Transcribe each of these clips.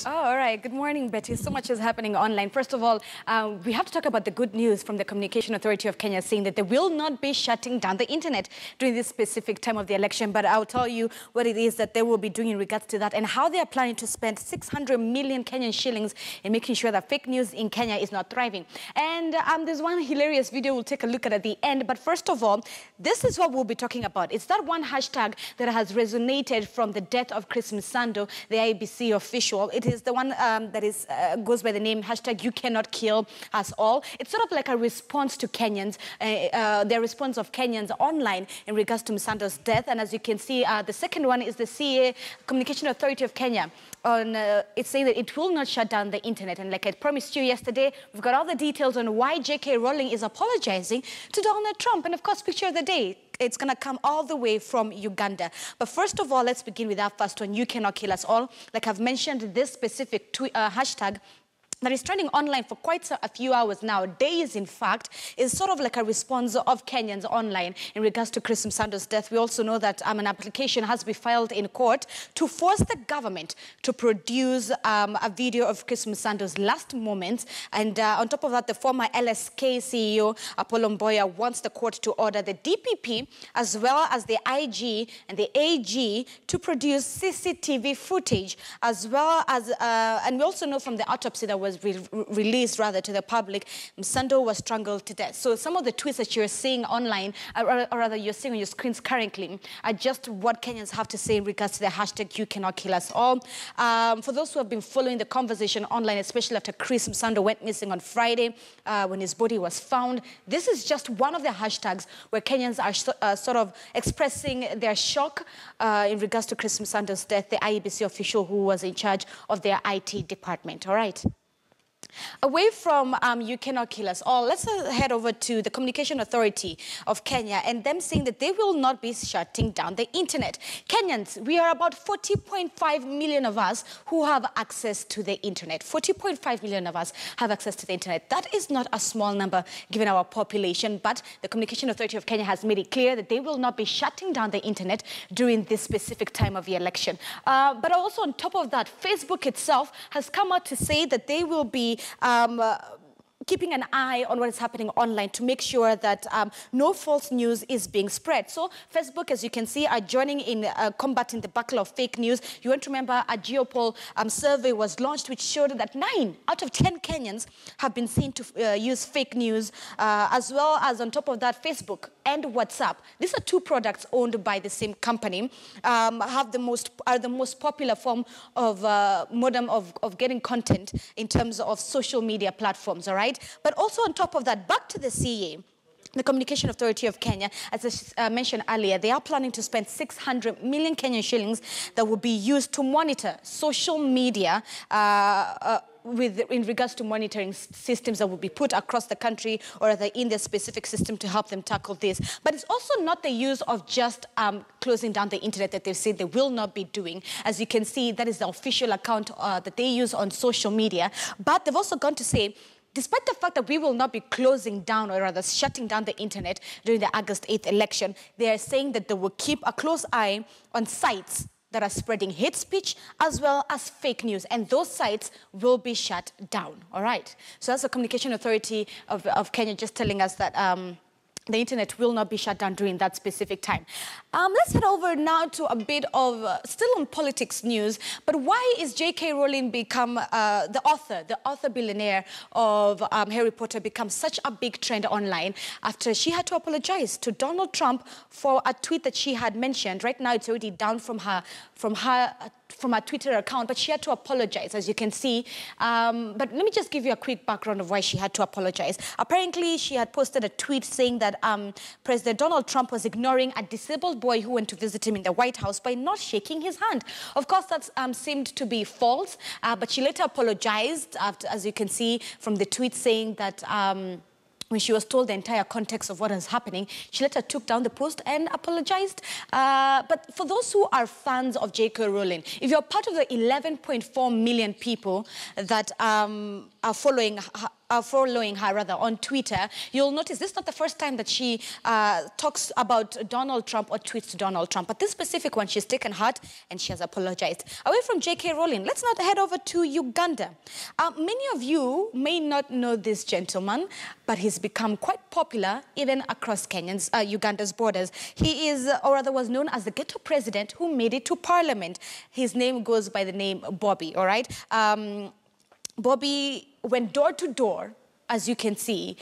Oh, all right. Good morning, Betty. So much is happening online. First of all, we have to talk about the good news from the Communication Authority of Kenya saying that they will not be shutting down the internet during this specific time of the election. But I'll tell you what it is that they will be doing in regards to that and how they are planning to spend 600 million Kenyan shillings in making sure that fake news in Kenya is not thriving. And there's one hilarious video we'll take a look at the end. But first of all, this is what we'll be talking about. It's that one hashtag that has resonated from the death of Chris Msando, the IEBC official. It is the one that goes by the name hashtag You Cannot Kill Us All. It's sort of like a response to Kenyans, their response of Kenyans online in regards to Msando's death. And as you can see, the second one is the CA, Communication Authority of Kenya. It's saying that it will not shut down the internet. And like I promised you yesterday, we've got all the details on why J.K. Rowling is apologizing to Donald Trump. And of course, picture of the day. It's going to come all the way from Uganda. But first of all, let's begin with our first one, You Cannot Kill Us All. Like I've mentioned, this specific hashtag that is trending online for quite a few hours now, days in fact, is sort of like a response of Kenyans online in regards to Chris Msando's death. We also know that an application has been filed in court to force the government to produce a video of Chris Msando's last moments. And on top of that, the former LSK CEO, Apollo Mboya, wants the court to order the DPP as well as the IG and the AG to produce CCTV footage, as well as, and we also know from the autopsy that was released rather to the public, Msando was strangled to death. So some of the tweets that you're seeing online, or rather you're seeing on your screens currently, are just what Kenyans have to say in regards to the hashtag You Cannot Kill Us All. For those who have been following the conversation online, especially after Chris Msando went missing on Friday when his body was found, this is just one of the hashtags where Kenyans are sort of expressing their shock in regards to Chris Msando's death, the IEBC official who was in charge of their IT department. All right. Away from You Cannot Kill Us All, let's head over to the Communication Authority of Kenya and them saying that they will not be shutting down the internet. Kenyans, we are about 40.5 million of us who have access to the internet. 40.5 million of us have access to the internet. That is not a small number given our population, but the Communication Authority of Kenya has made it clear that they will not be shutting down the internet during this specific time of the election. But also on top of that, Facebook itself has come out to say that they will be keeping an eye on what is happening online to make sure that no false news is being spread. So Facebook, as you can see, are joining in combating the battle of fake news. You want to remember a Geopol survey was launched which showed that 9 out of 10 Kenyans have been seen to use fake news, as well as on top of that, Facebook and WhatsApp. These are two products owned by the same company, are the most popular form of modem of getting content in terms of social media platforms, all right? But also on top of that, back to the CA, the Communication Authority of Kenya, as I mentioned earlier, they are planning to spend 600 million Kenyan shillings that will be used to monitor social media in regards to monitoring systems that will be put across the country or rather in their specific system to help them tackle this. But it's also not the use of just closing down the internet that they've said they will not be doing. As you can see, that is the official account that they use on social media. But they've also gone to say, despite the fact that we will not be closing down or rather shutting down the internet during the August 8th election, they are saying that they will keep a close eye on sites that are spreading hate speech as well as fake news. And those sites will be shut down, all right? So that's the Communication Authority of Kenya just telling us that the internet will not be shut down during that specific time. Let's head over now to a bit of, still on politics news, but why is J.K. Rowling become the author billionaire of Harry Potter become such a big trend online after she had to apologize to Donald Trump for a tweet that she had mentioned. Right now it's already down from her Twitter account, but she had to apologize, as you can see. But let me just give you a quick background of why she had to apologize. Apparently, she had posted a tweet saying that President Donald Trump was ignoring a disabled boy who went to visit him in the White House by not shaking his hand. Of course, that seemed to be false, but she later apologized, after, as you can see from the tweet, saying that when she was told the entire context of what is happening, she later took down the post and apologized. But for those who are fans of J.K. Rowling, if you're part of the 11.4 million people that are following following her rather on Twitter, you'll notice this is not the first time that she talks about Donald Trump or tweets to Donald Trump. But this specific one, she's taken heart and she has apologized. Away from J.K. Rowling, let's not head over to Uganda. Many of you may not know this gentleman, but he's become quite popular even across Uganda's borders. He is, or rather was known as the ghetto president who made it to parliament. His name goes by the name Bobby, all right? Bobby went door to door, as you can see,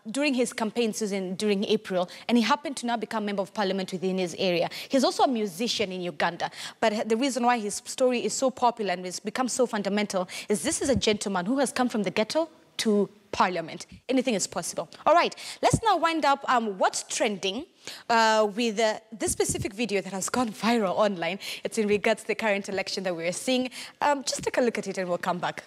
during his campaign season during April, and he happened to now become member of parliament within his area. He's also a musician in Uganda, but the reason why his story is so popular and has become so fundamental is this is a gentleman who has come from the ghetto to parliament. Anything is possible. All right, let's now wind up what's trending with this specific video that has gone viral online. It's in regards to the current election that we're seeing. Just take a look at it and we'll come back.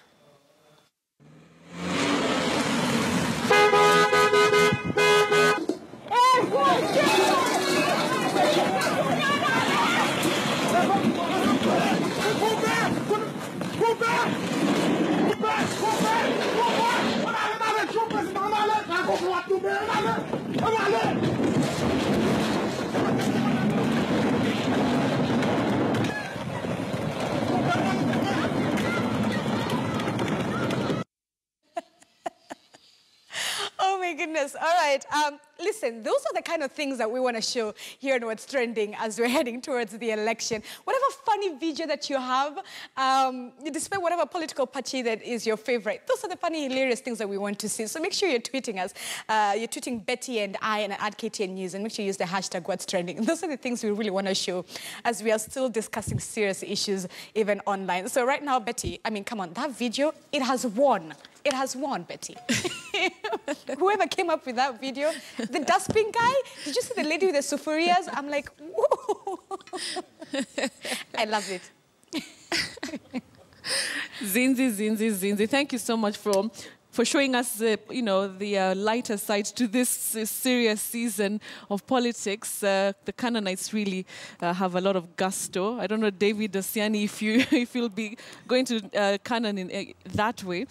Oh my goodness. All right. Listen, those are the kind of things that we want to show here on What's Trending as we're heading towards the election. Whatever funny video that you have, despite whatever political party that is your favorite, those are the funny, hilarious things that we want to see. So make sure you're tweeting us. You're tweeting Betty and I and at KTN News, and make sure you use the hashtag What's Trending. Those are the things we really want to show as we are still discussing serious issues even online. So right now, Betty, I mean, come on, that video, it has won. It has won, Betty. Whoever came up with that video, the dustbin guy, did you see the lady with the sufurias? I'm like, whoa. I love it. Zinzi, thank you so much for showing us, you know, the lighter side to this serious season of politics. The Canaanites really have a lot of gusto. I don't know, David Dosiani, if you'll be going to Canaan in that way.